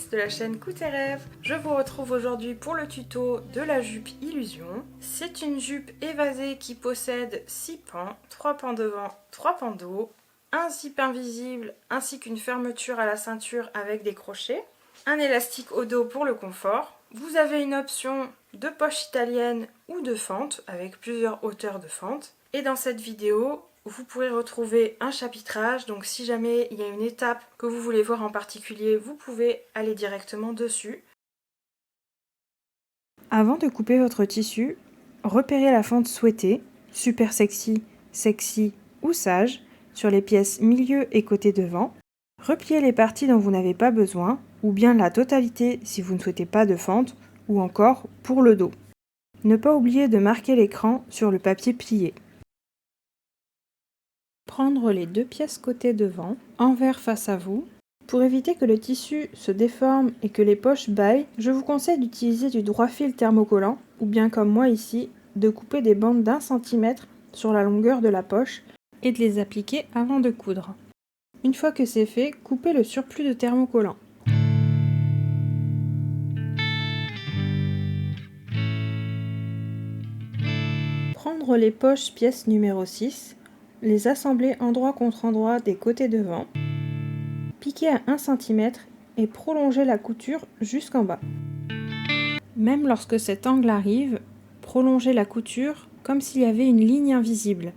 tous de la chaîne Coup tes rêves. Je vous retrouve aujourd'hui pour le tuto de la jupe Illusion. C'est une jupe évasée qui possède 6 pans, 3 pans devant, 3 pans de haut, un zip invisible ainsi qu'une fermeture à la ceinture avec des crochets, un élastique au dos pour le confort. Vous avez une option de poche italienne ou de fente avec plusieurs hauteurs de fente. Et dans cette vidéo, vous pourrez retrouver un chapitrage, donc si jamais il y a une étape que vous voulez voir en particulier, vous pouvez aller directement dessus. Avant de couper votre tissu, repérez la fente souhaitée, super sexy, sexy ou sage, sur les pièces milieu et côté devant. Repliez les parties dont vous n'avez pas besoin, ou bien la totalité si vous ne souhaitez pas de fente, ou encore pour le dos. Ne pas oublier de marquer l'écran sur le papier plié. Prendre les deux pièces côté devant, envers face à vous. Pour éviter que le tissu se déforme et que les poches bâillent, je vous conseille d'utiliser du droit fil thermocollant, ou bien comme moi ici, de couper des bandes d'1 cm sur la longueur de la poche et de les appliquer avant de coudre. Une fois que c'est fait, coupez le surplus de thermocollant. Prendre les poches pièce numéro 6, les assembler endroit contre endroit des côtés devant, piquer à 1 cm et prolonger la couture jusqu'en bas. Même lorsque cet angle arrive, prolongez la couture comme s'il y avait une ligne invisible.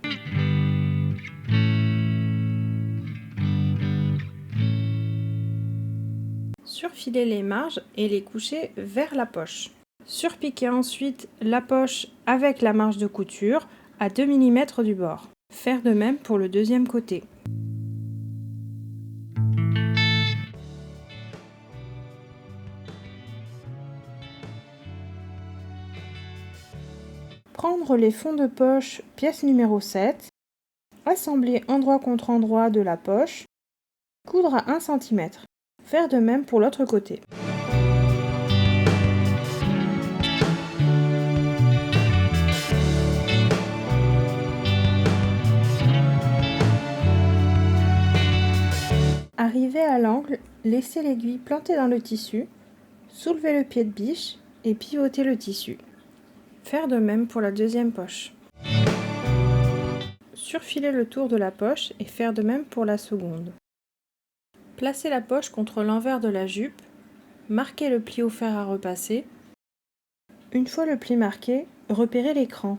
Surfilez les marges et les coucher vers la poche. Surpiquez ensuite la poche avec la marge de couture à 2 mm du bord. Faire de même pour le deuxième côté. Prendre les fonds de poche pièce numéro 7, assembler endroit contre endroit de la poche, coudre à 1 cm. Faire de même pour l'autre côté. Arrivé à l'angle, laissez l'aiguille plantée dans le tissu, soulevez le pied de biche et pivotez le tissu. Faire de même pour la deuxième poche. Surfiler le tour de la poche et faire de même pour la seconde. Placez la poche contre l'envers de la jupe, marquez le pli au fer à repasser. Une fois le pli marqué, repérez l'écran.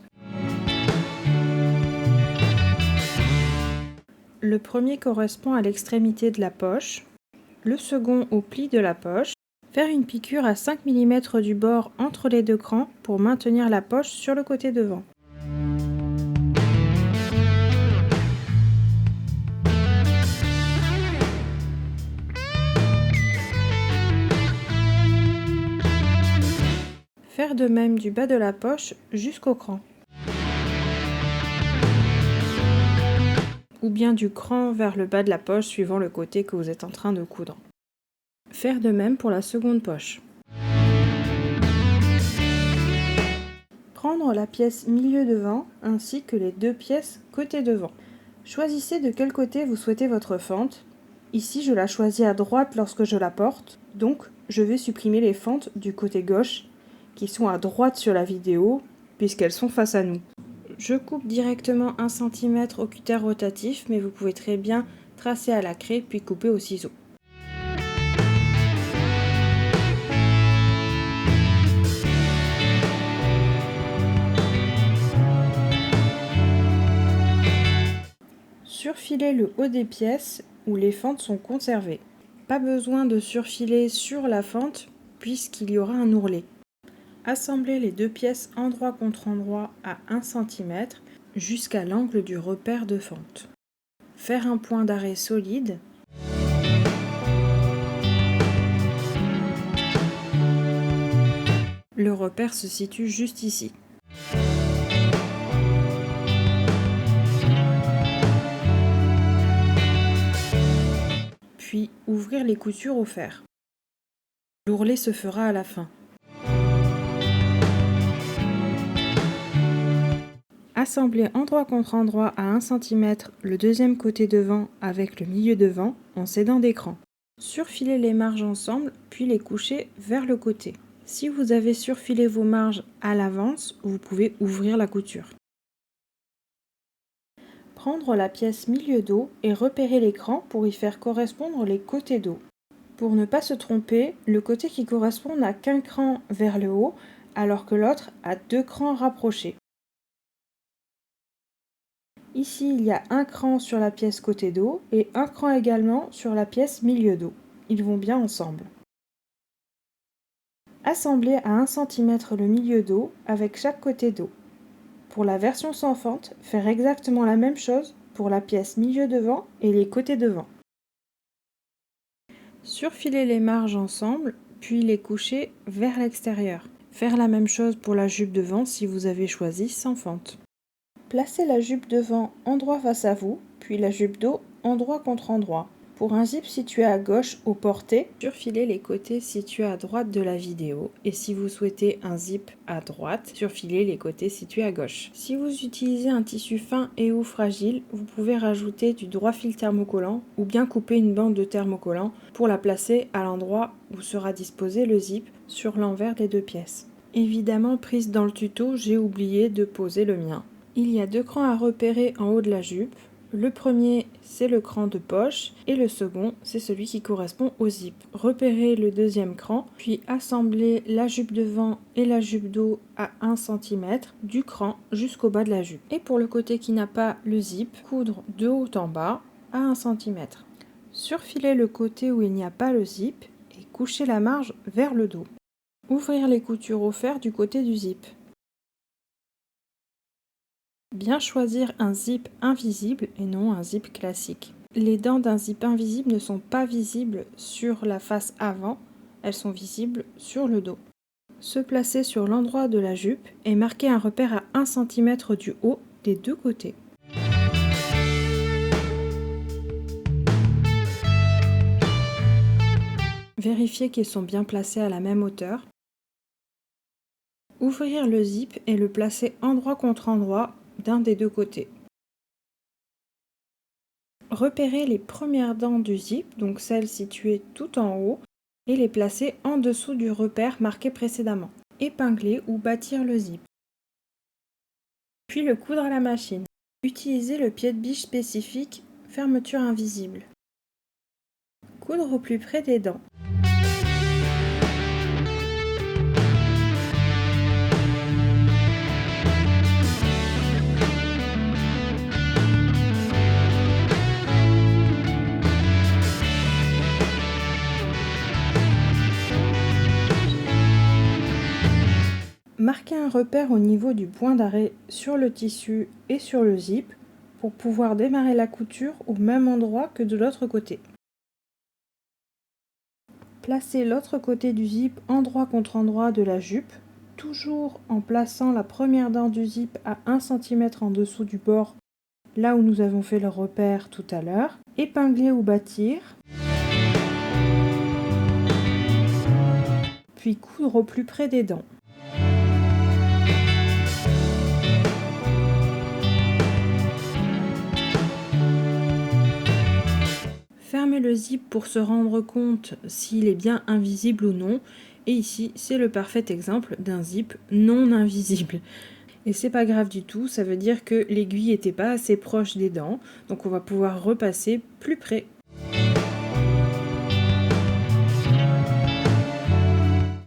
Le premier correspond à l'extrémité de la poche, le second au pli de la poche. Faire une piqûre à 5 mm du bord entre les deux crans pour maintenir la poche sur le côté devant. Faire de même du bas de la poche jusqu'au cran. Ou bien du cran vers le bas de la poche suivant le côté que vous êtes en train de coudre. Faire de même pour la seconde poche. Prendre la pièce milieu devant ainsi que les deux pièces côté devant. Choisissez de quel côté vous souhaitez votre fente. Ici je la choisis à droite lorsque je la porte, donc je vais supprimer les fentes du côté gauche qui sont à droite sur la vidéo puisqu'elles sont face à nous. Je coupe directement 1 cm au cutter rotatif, mais vous pouvez très bien tracer à la craie puis couper au ciseau. Surfiler le haut des pièces où les fentes sont conservées. Pas besoin de surfiler sur la fente puisqu'il y aura un ourlet. Assembler les deux pièces endroit contre endroit à 1 cm jusqu'à l'angle du repère de fente. Faire un point d'arrêt solide. Le repère se situe juste ici. Puis ouvrir les coutures au fer. L'ourlet se fera à la fin. Assembler endroit contre endroit à 1 cm le deuxième côté devant avec le milieu devant en s'aidant d'écran. Surfilez les marges ensemble, puis les coucher vers le côté. Si vous avez surfilé vos marges à l'avance, vous pouvez ouvrir la couture. Prendre la pièce milieu dos et repérer l'écran pour y faire correspondre les côtés dos. Pour ne pas se tromper, le côté qui correspond n'a qu'un cran vers le haut, alors que l'autre a 2 crans rapprochés. Ici, il y a un cran sur la pièce côté dos et un cran également sur la pièce milieu dos. Ils vont bien ensemble. Assemblez à 1 cm le milieu dos avec chaque côté dos. Pour la version sans fente, faire exactement la même chose pour la pièce milieu devant et les côtés devant. Surfiler les marges ensemble, puis les coucher vers l'extérieur. Faire la même chose pour la jupe devant si vous avez choisi sans fente. Placez la jupe devant endroit face à vous, puis la jupe dos endroit contre endroit. Pour un zip situé à gauche au porté, surfilez les côtés situés à droite de la vidéo. Et si vous souhaitez un zip à droite, surfilez les côtés situés à gauche. Si vous utilisez un tissu fin et ou fragile, vous pouvez rajouter du droit fil thermocollant ou bien couper une bande de thermocollant pour la placer à l'endroit où sera disposé le zip sur l'envers des deux pièces. Évidemment, prise dans le tuto, j'ai oublié de poser le mien. Il y a 2 crans à repérer en haut de la jupe. Le premier, c'est le cran de poche et le second, c'est celui qui correspond au zip. Repérez le deuxième cran, puis assemblez la jupe devant et la jupe dos à 1 cm du cran jusqu'au bas de la jupe. Et pour le côté qui n'a pas le zip, coudre de haut en bas à 1 cm. Surfilez le côté où il n'y a pas le zip et couchez la marge vers le dos. Ouvrir les coutures au fer du côté du zip. Bien choisir un zip invisible et non un zip classique. Les dents d'un zip invisible ne sont pas visibles sur la face avant, elles sont visibles sur le dos. Se placer sur l'endroit de la jupe et marquer un repère à 1 cm du haut des deux côtés. Vérifiez qu'ils sont bien placés à la même hauteur. Ouvrir le zip et le placer endroit contre endroit d'un des deux côtés. Repérez les premières dents du zip, donc celles situées tout en haut, et les placer en dessous du repère marqué précédemment. Épingler ou bâtir le zip. Puis le coudre à la machine. Utilisez le pied de biche spécifique, fermeture invisible. Coudre au plus près des dents. Marquez un repère au niveau du point d'arrêt sur le tissu et sur le zip pour pouvoir démarrer la couture au même endroit que de l'autre côté. Placez l'autre côté du zip endroit contre endroit de la jupe, toujours en plaçant la première dent du zip à 1 cm en dessous du bord, là où nous avons fait le repère tout à l'heure. Épingler ou bâtir. Puis coudre au plus près des dents. Fermez le zip pour se rendre compte s'il est bien invisible ou non. Et ici, c'est le parfait exemple d'un zip non invisible. Et c'est pas grave du tout, ça veut dire que l'aiguille n'était pas assez proche des dents. Donc on va pouvoir repasser plus près.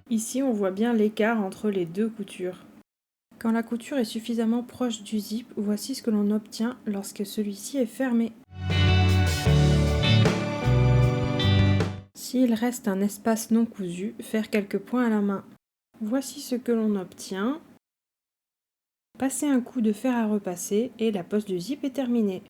Ici, on voit bien l'écart entre les deux coutures. Quand la couture est suffisamment proche du zip, voici ce que l'on obtient lorsque celui-ci est fermé. S'il reste un espace non cousu, faire quelques points à la main. Voici ce que l'on obtient. Passez un coup de fer à repasser et la pose du zip est terminée.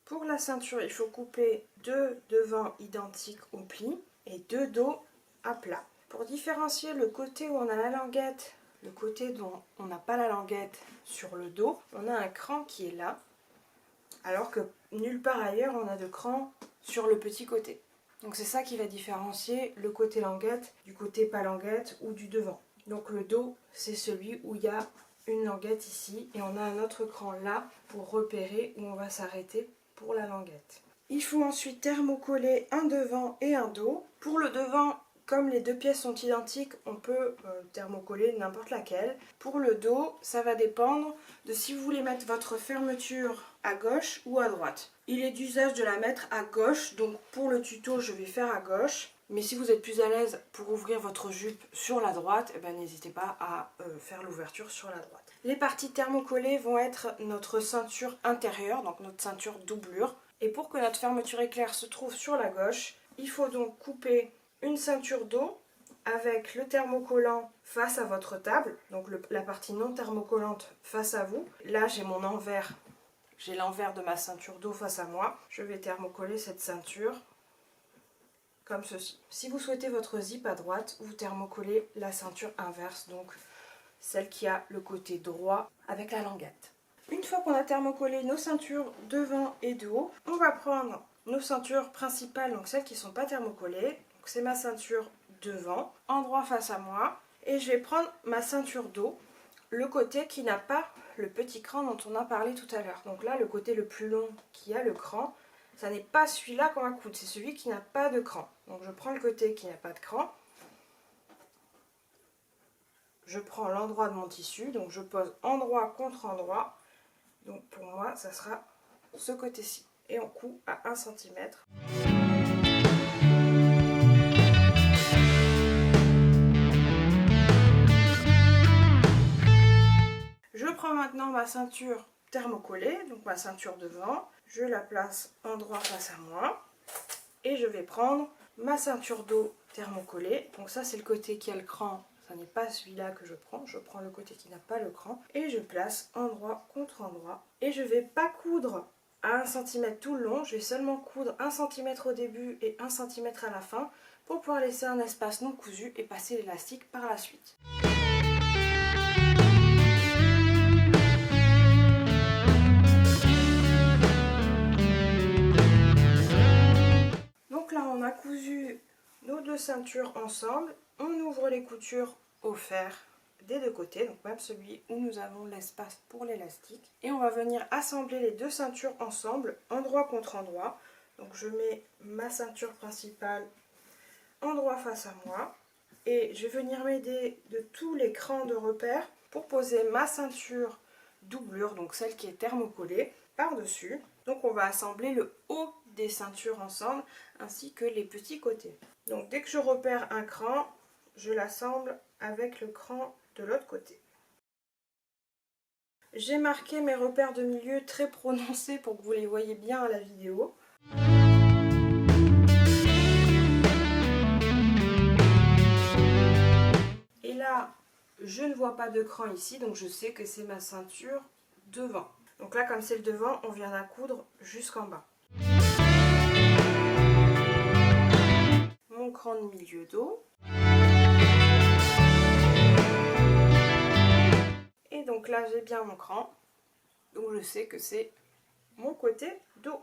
Pour la ceinture, il faut couper 2 devants identiques au pli et 2 dos à plat. Pour différencier le côté où on a la languette, le côté dont on n'a pas la languette sur le dos, on a un cran qui est là, alors que nulle part ailleurs on a de cran sur le petit côté. Donc c'est ça qui va différencier le côté languette du côté pas languette ou du devant. Donc le dos, c'est celui où il y a une languette ici et on a un autre cran là pour repérer où on va s'arrêter pour la languette. Il faut ensuite thermocoller un devant et un dos. Pour le devant, comme les deux pièces sont identiques, on peut thermocoller n'importe laquelle. Pour le dos, ça va dépendre de si vous voulez mettre votre fermeture à gauche ou à droite. Il est d'usage de la mettre à gauche, donc pour le tuto, je vais faire à gauche. Mais si vous êtes plus à l'aise pour ouvrir votre jupe sur la droite, eh ben, n'hésitez pas à faire l'ouverture sur la droite. Les parties thermocollées vont être notre ceinture intérieure, donc notre ceinture doublure. Et pour que notre fermeture éclair se trouve sur la gauche, il faut donc couper une ceinture dos avec le thermocollant face à votre table, donc la partie non thermocollante face à vous. Là, j'ai mon envers, j'ai l'envers de ma ceinture dos face à moi. Je vais thermocoller cette ceinture comme ceci. Si vous souhaitez votre zip à droite, vous thermocollez la ceinture inverse, donc celle qui a le côté droit avec la languette. Une fois qu'on a thermocollé nos ceintures devant et de haut, on va prendre nos ceintures principales, donc celles qui ne sont pas thermocollées. C'est ma ceinture devant, endroit face à moi, et je vais prendre ma ceinture dos, le côté qui n'a pas le petit cran dont on a parlé tout à l'heure. Donc là, le côté le plus long qui a le cran, ça n'est pas celui-là qu'on va coudre, c'est celui qui n'a pas de cran. Donc je prends le côté qui n'a pas de cran, je prends l'endroit de mon tissu, donc je pose endroit contre endroit. Donc pour moi, ça sera ce côté-ci. Et on coud à 1 cm. Je prends maintenant ma ceinture thermocollée, donc ma ceinture devant. Je la place endroit face à moi. Et je vais prendre ma ceinture dos thermocollée. Donc ça, c'est le côté qui a le cran. Ça n'est pas celui-là que je prends. Je prends le côté qui n'a pas le cran. Et je place endroit contre endroit. Et je ne vais pas coudre à 1 cm tout le long. Je vais seulement coudre 1 cm au début et 1 cm à la fin pour pouvoir laisser un espace non cousu et passer l'élastique par la suite. Donc là, on a cousu nos deux ceintures ensemble. On ouvre les coutures au fer des deux côtés, donc même celui où nous avons l'espace pour l'élastique. Et on va venir assembler les deux ceintures ensemble, endroit contre endroit. Donc je mets ma ceinture principale endroit face à moi. Et je vais venir m'aider de tous les crans de repère pour poser ma ceinture doublure, donc celle qui est thermocollée, par-dessus. Donc on va assembler le haut des ceintures ensemble, ainsi que les petits côtés. Donc dès que je repère un cran, je l'assemble avec le cran de l'autre côté. J'ai marqué mes repères de milieu très prononcés pour que vous les voyez bien à la vidéo. Et là, je ne vois pas de cran ici, donc je sais que c'est ma ceinture devant. Donc là, comme c'est le devant, on vient la coudre jusqu'en bas. Mon cran de milieu dos. Et donc là, j'ai bien mon cran. Donc je sais que c'est mon côté dos.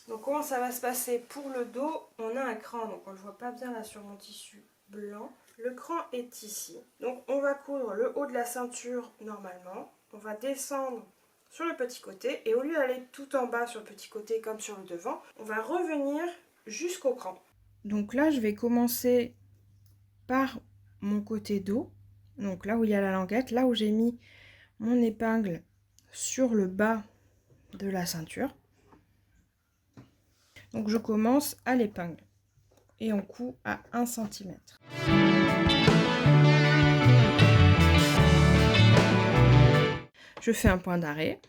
Donc comment ça va se passer? Pour le dos, on a un cran, donc on ne le voit pas bien là sur mon tissu blanc. Le cran est ici. Donc on va coudre le haut de la ceinture normalement. On va descendre sur le petit côté et au lieu d'aller tout en bas sur le petit côté comme sur le devant, on va revenir jusqu'au cran. Donc là, je vais commencer par mon côté dos. Donc là où il y a la languette, là où j'ai mis mon épingle sur le bas de la ceinture. Donc je commence à l'épingle et on coud à 1 cm. Je fais un point d'arrêt.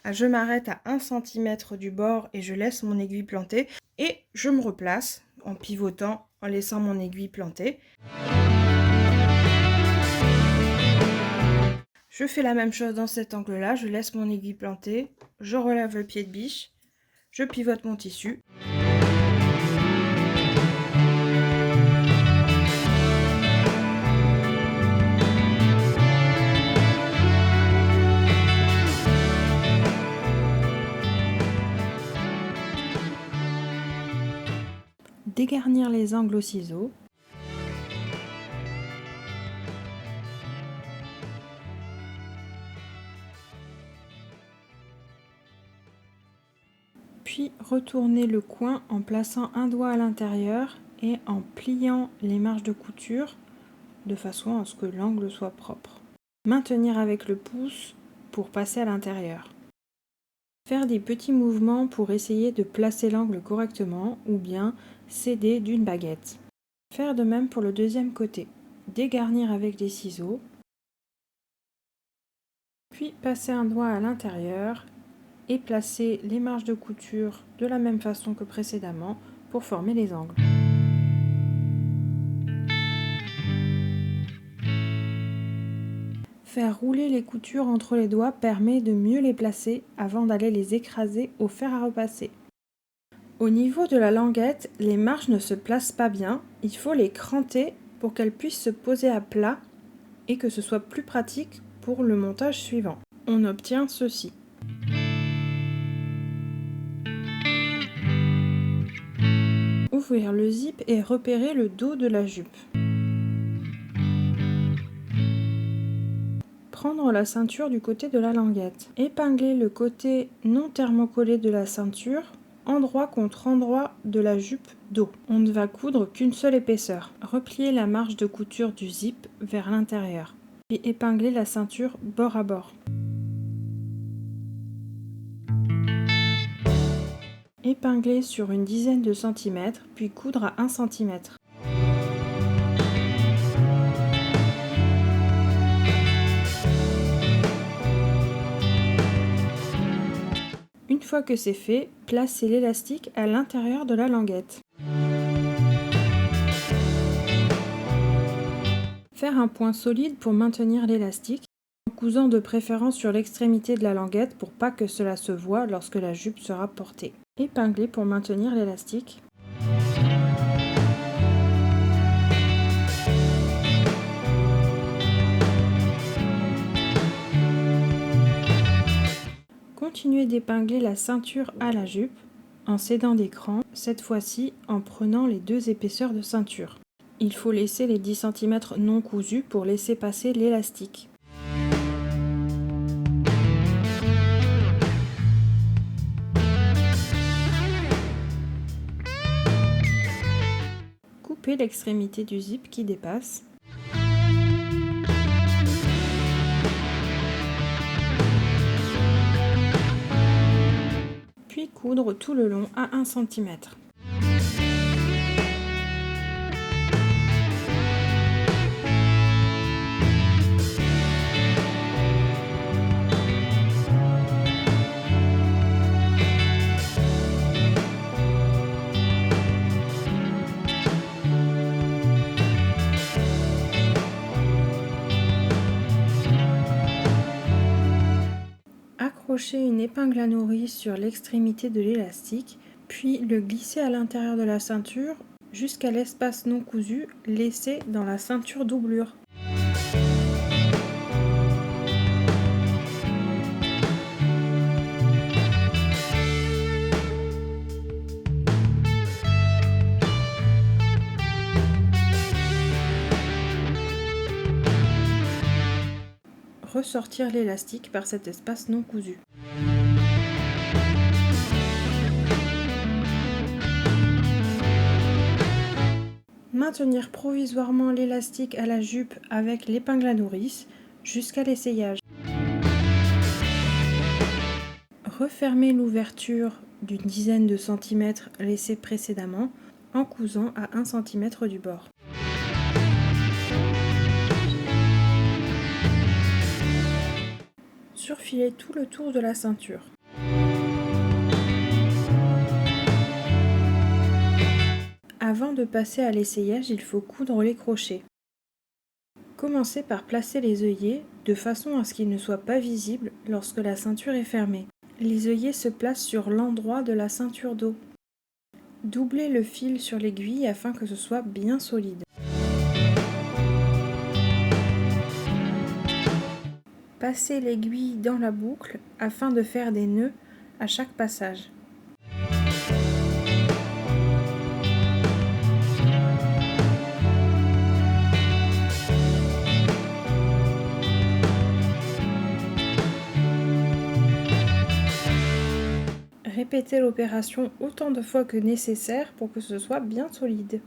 Je m'arrête à 1 cm du bord et je laisse mon aiguille plantée. Et je me replace en pivotant, en laissant mon aiguille plantée. Je fais la même chose dans cet angle-là. Je laisse mon aiguille plantée. Je relève le pied de biche. Je pivote mon tissu. Dégarnir les angles au ciseau. Puis retournez le coin en plaçant un doigt à l'intérieur et en pliant les marges de couture de façon à ce que l'angle soit propre. Maintenir avec le pouce pour passer à l'intérieur. Faire des petits mouvements pour essayer de placer l'angle correctement ou bien s'aider d'une baguette. Faire de même pour le deuxième côté. Dégarnir avec des ciseaux. Puis passer un doigt à l'intérieur et placer les marges de couture de la même façon que précédemment pour former les angles. Faire rouler les coutures entre les doigts permet de mieux les placer avant d'aller les écraser au fer à repasser. Au niveau de la languette, les marges ne se placent pas bien, il faut les cranter pour qu'elles puissent se poser à plat et que ce soit plus pratique pour le montage suivant. On obtient ceci. Ouvrir le zip et repérer le dos de la jupe. Prendre la ceinture du côté de la languette. Épingler le côté non thermocollé de la ceinture, endroit contre endroit de la jupe dos. On ne va coudre qu'une seule épaisseur. Replier la marge de couture du zip vers l'intérieur. Puis épingler la ceinture bord à bord. Épingler sur une dizaine de centimètres, puis coudre à 1 cm. Une fois que c'est fait, placez l'élastique à l'intérieur de la languette. Faire un point solide pour maintenir l'élastique, en cousant de préférence sur l'extrémité de la languette pour pas que cela se voie lorsque la jupe sera portée. Épingler pour maintenir l'élastique. Continuez d'épingler la ceinture à la jupe en s'aidant des crans, cette fois-ci en prenant les deux épaisseurs de ceinture. Il faut laisser les 10 cm non cousus pour laisser passer l'élastique. Coupez l'extrémité du zip qui dépasse. Puis coudre tout le long à 1 cm. Accrocher une épingle à nourrice sur l'extrémité de l'élastique, puis le glisser à l'intérieur de la ceinture jusqu'à l'espace non cousu laissé dans la ceinture doublure. Ressortir l'élastique par cet espace non cousu. Maintenir provisoirement l'élastique à la jupe avec l'épingle à nourrice jusqu'à l'essayage. Refermer l'ouverture d'une dizaine de centimètres laissée précédemment en cousant à 1 cm du bord. Surfiler tout le tour de la ceinture. Avant de passer à l'essayage, il faut coudre les crochets. Commencez par placer les œillets de façon à ce qu'ils ne soient pas visibles lorsque la ceinture est fermée. Les œillets se placent sur l'endroit de la ceinture dos. Doublez le fil sur l'aiguille afin que ce soit bien solide. Passez l'aiguille dans la boucle afin de faire des nœuds à chaque passage. Répétez l'opération autant de fois que nécessaire pour que ce soit bien solide.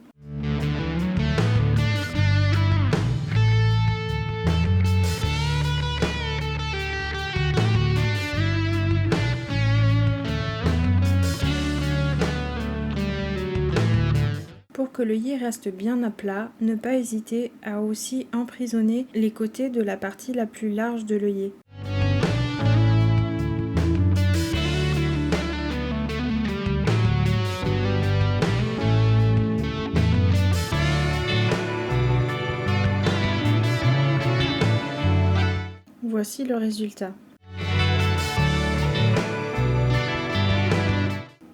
Pour que l'œillet reste bien à plat, ne pas hésiter à aussi emprisonner les côtés de la partie la plus large de l'œillet. Voici le résultat.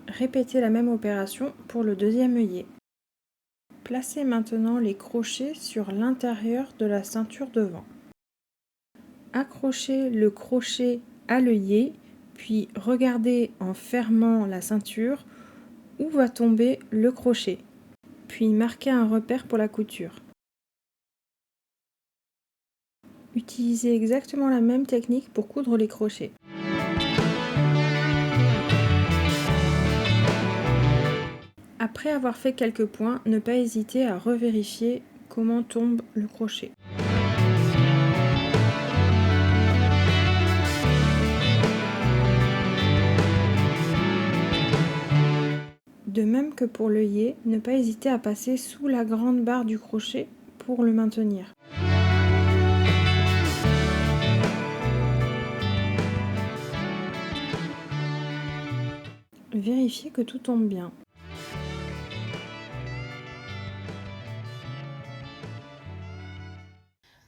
Répétez la même opération pour le deuxième œillet. Placez maintenant les crochets sur l'intérieur de la ceinture devant. Accrochez le crochet à l'œillet, puis regardez en fermant la ceinture où va tomber le crochet, puis marquez un repère pour la couture. Utilisez exactement la même technique pour coudre les crochets. Après avoir fait quelques points, ne pas hésiter à revérifier comment tombe le crochet. De même que pour l'œillet, ne pas hésiter à passer sous la grande barre du crochet pour le maintenir. Vérifiez que tout tombe bien.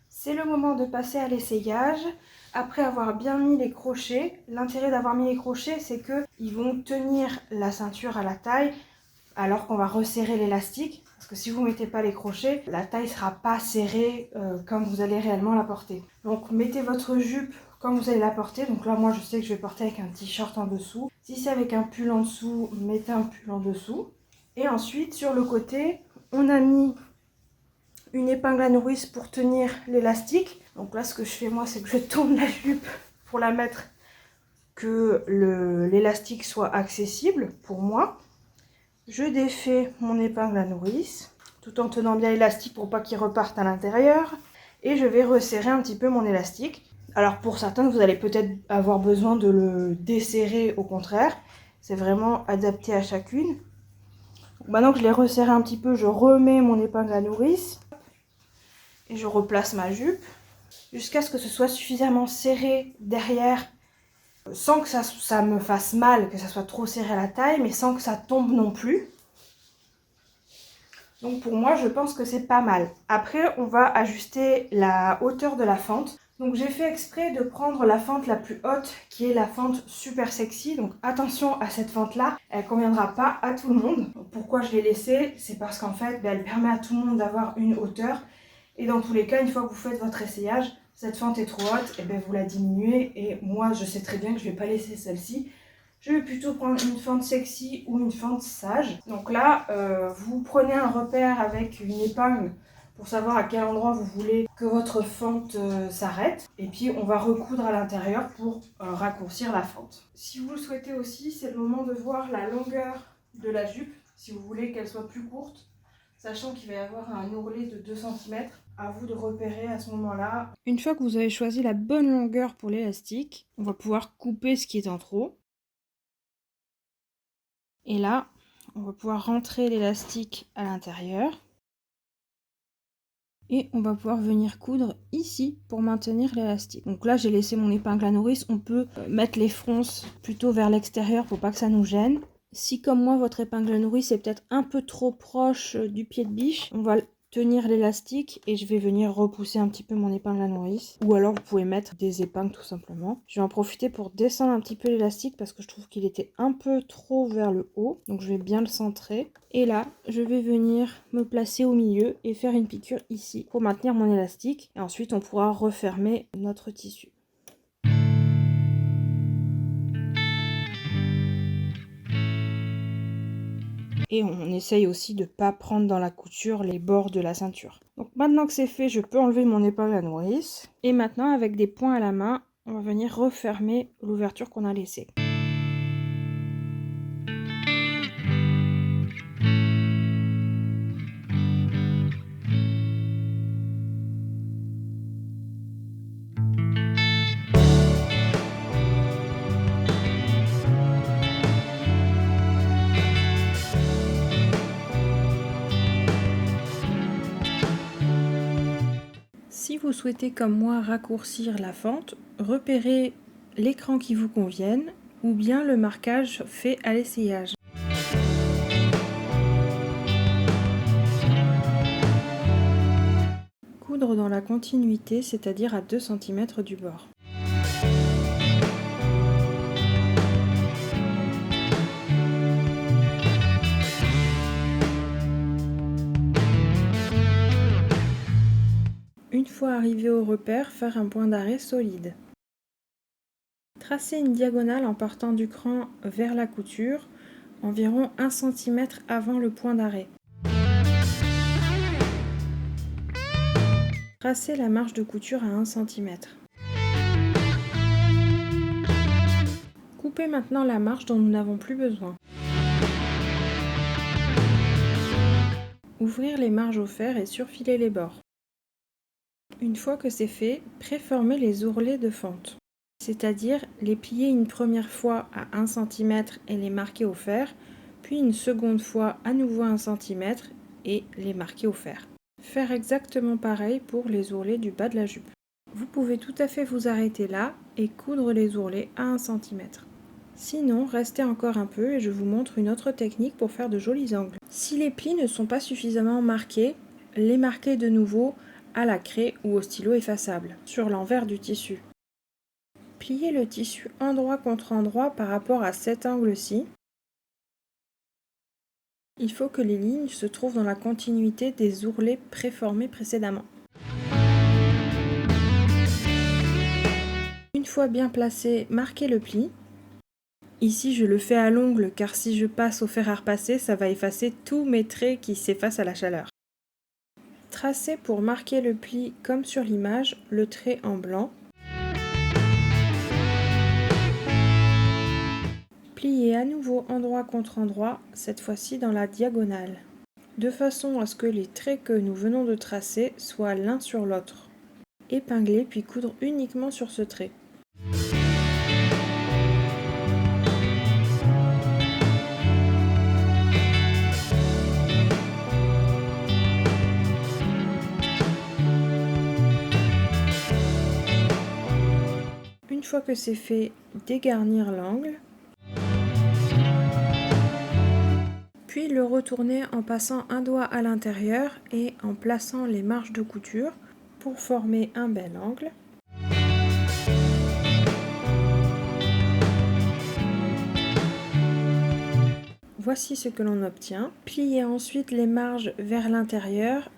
C'est le moment de passer à l'essayage. Après avoir bien mis les crochets, l'intérêt d'avoir mis les crochets, c'est qu'ils vont tenir la ceinture à la taille alors qu'on va resserrer l'élastique. Parce que si vous ne mettez pas les crochets, la taille ne sera pas serrée quand vous allez réellement la porter. Donc mettez votre jupe quand vous allez la porter. Donc là, moi, je sais que je vais porter avec un t-shirt en dessous. Si c'est avec un pull en dessous, mettez un pull en dessous. Et ensuite, sur le côté, on a mis une épingle à nourrice pour tenir l'élastique. Donc là, ce que je fais moi, c'est que je tourne la jupe pour la mettre, que l'élastique soit accessible pour moi. Je défais mon épingle à nourrice, tout en tenant bien l'élastique pour pas qu'il reparte à l'intérieur. Et je vais resserrer un petit peu mon élastique. Alors pour certains, vous allez peut-être avoir besoin de le desserrer, au contraire. C'est vraiment adapté à chacune. Donc maintenant que je l'ai resserré un petit peu, je remets mon épingle à nourrice. Et je replace ma jupe jusqu'à ce que ce soit suffisamment serré derrière, sans que ça me fasse mal, que ça soit trop serré à la taille, mais sans que ça tombe non plus. Donc pour moi, je pense que c'est pas mal. Après, on va ajuster la hauteur de la fente. Donc j'ai fait exprès de prendre la fente la plus haute, qui est la fente super sexy. Donc attention à cette fente-là, elle ne conviendra pas à tout le monde. Donc, pourquoi je l'ai laissée? C'est parce qu'en fait, elle permet à tout le monde d'avoir une hauteur. Et dans tous les cas, une fois que vous faites votre essayage, cette fente est trop haute, et vous la diminuez. Et moi, je sais très bien que je ne vais pas laisser celle-ci. Je vais plutôt prendre une fente sexy ou une fente sage. Donc là, vous prenez un repère avec une épingle pour savoir à quel endroit vous voulez que votre fente s'arrête. Et puis, on va recoudre à l'intérieur pour raccourcir la fente. Si vous le souhaitez aussi, c'est le moment de voir la longueur de la jupe, si vous voulez qu'elle soit plus courte. Sachant qu'il va y avoir un ourlet de 2 cm, à vous de repérer à ce moment-là. Une fois que vous avez choisi la bonne longueur pour l'élastique, on va pouvoir couper ce qui est en trop. Et là, on va pouvoir rentrer l'élastique à l'intérieur. Et on va pouvoir venir coudre ici pour maintenir l'élastique. Donc là, j'ai laissé mon épingle à nourrice. On peut mettre les fronces plutôt vers l'extérieur pour pas que ça nous gêne. Si comme moi votre épingle à nourrice est peut-être un peu trop proche du pied de biche, on va tenir l'élastique et je vais venir repousser un petit peu mon épingle à nourrice. Ou alors vous pouvez mettre des épingles tout simplement. Je vais en profiter pour descendre un petit peu l'élastique parce que je trouve qu'il était un peu trop vers le haut. Donc je vais bien le centrer. Et là, je vais venir me placer au milieu et faire une piqûre ici pour maintenir mon élastique. Et ensuite on pourra refermer notre tissu. Et on essaye aussi de ne pas prendre dans la couture les bords de la ceinture. Donc maintenant que c'est fait, je peux enlever mon épingle à nourrice. Et maintenant, avec des points à la main, on va venir refermer l'ouverture qu'on a laissée. vous souhaitez comme moi raccourcir la fente, repérez l'écran qui vous convienne ou bien le marquage fait à l'essayage. Coudre dans la continuité, c'est-à-dire à 2 cm du bord. Une fois arrivé au repère, faire un point d'arrêt solide. Tracez une diagonale en partant du cran vers la couture, environ 1 cm avant le point d'arrêt. Tracez la marge de couture à 1 cm. Coupez maintenant la marge dont nous n'avons plus besoin. Ouvrir les marges au fer et surfiler les bords. Une fois que c'est fait, préformez les ourlets de fente, c'est-à-dire les plier une première fois à 1 cm et les marquer au fer, puis une seconde fois à nouveau 1 cm et les marquer au fer. Faire exactement pareil pour les ourlets du bas de la jupe. Vous pouvez tout à fait vous arrêter là et coudre les ourlets à 1 cm. Sinon, restez encore un peu et je vous montre une autre technique pour faire de jolis angles. Si les plis ne sont pas suffisamment marqués, les marquez de nouveau à la craie ou au stylo effaçable, sur l'envers du tissu. Pliez le tissu endroit contre endroit par rapport à cet angle-ci. Il faut que les lignes se trouvent dans la continuité des ourlets préformés précédemment. Une fois bien placé, marquez le pli. Ici, je le fais à l'ongle car si je passe au fer à repasser, ça va effacer tous mes traits qui s'effacent à la chaleur. Tracez pour marquer le pli comme sur l'image, le trait en blanc. Pliez à nouveau endroit contre endroit, cette fois-ci dans la diagonale, de façon à ce que les traits que nous venons de tracer soient l'un sur l'autre. Épingler puis coudre uniquement sur ce trait. Une fois que c'est fait, dégarnir l'angle, puis le retourner en passant un doigt à l'intérieur et en plaçant les marges de couture pour former un bel angle. Voici ce que l'on obtient. Pliez ensuite les marges vers l'intérieur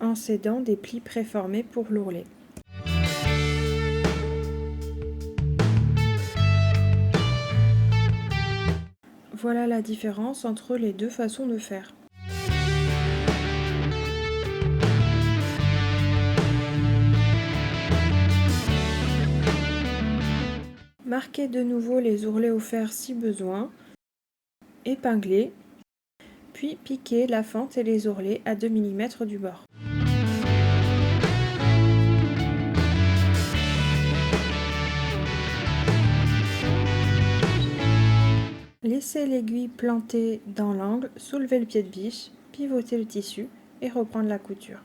en cédant des plis préformés pour l'ourlet. Voilà la différence entre les deux façons de faire. Marquez de nouveau les ourlets au fer si besoin, épinglez, puis piquez la fente et les ourlets à 2 mm du bord. Laissez l'aiguille plantée dans l'angle, soulevez le pied de biche, pivotez le tissu et reprendre la couture.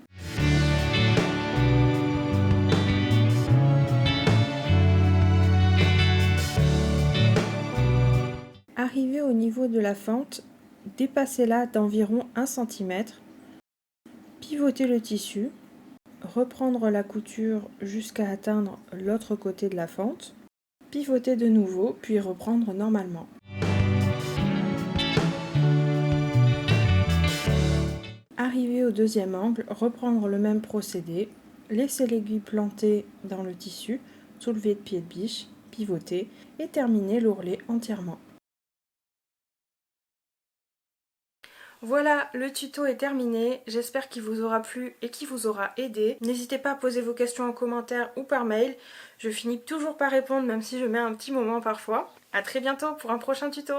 Arrivé au niveau de la fente, dépassez-la d'environ 1 cm, pivotez le tissu, reprendre la couture jusqu'à atteindre l'autre côté de la fente, pivoter de nouveau puis reprendre normalement. Arrivé au deuxième angle, reprendre le même procédé, laisser l'aiguille plantée dans le tissu, soulever le pied de biche, pivoter et terminer l'ourlet entièrement. Voilà, le tuto est terminé, j'espère qu'il vous aura plu et qu'il vous aura aidé. N'hésitez pas à poser vos questions en commentaire ou par mail, je finis toujours par répondre même si je mets un petit moment parfois. A très bientôt pour un prochain tuto.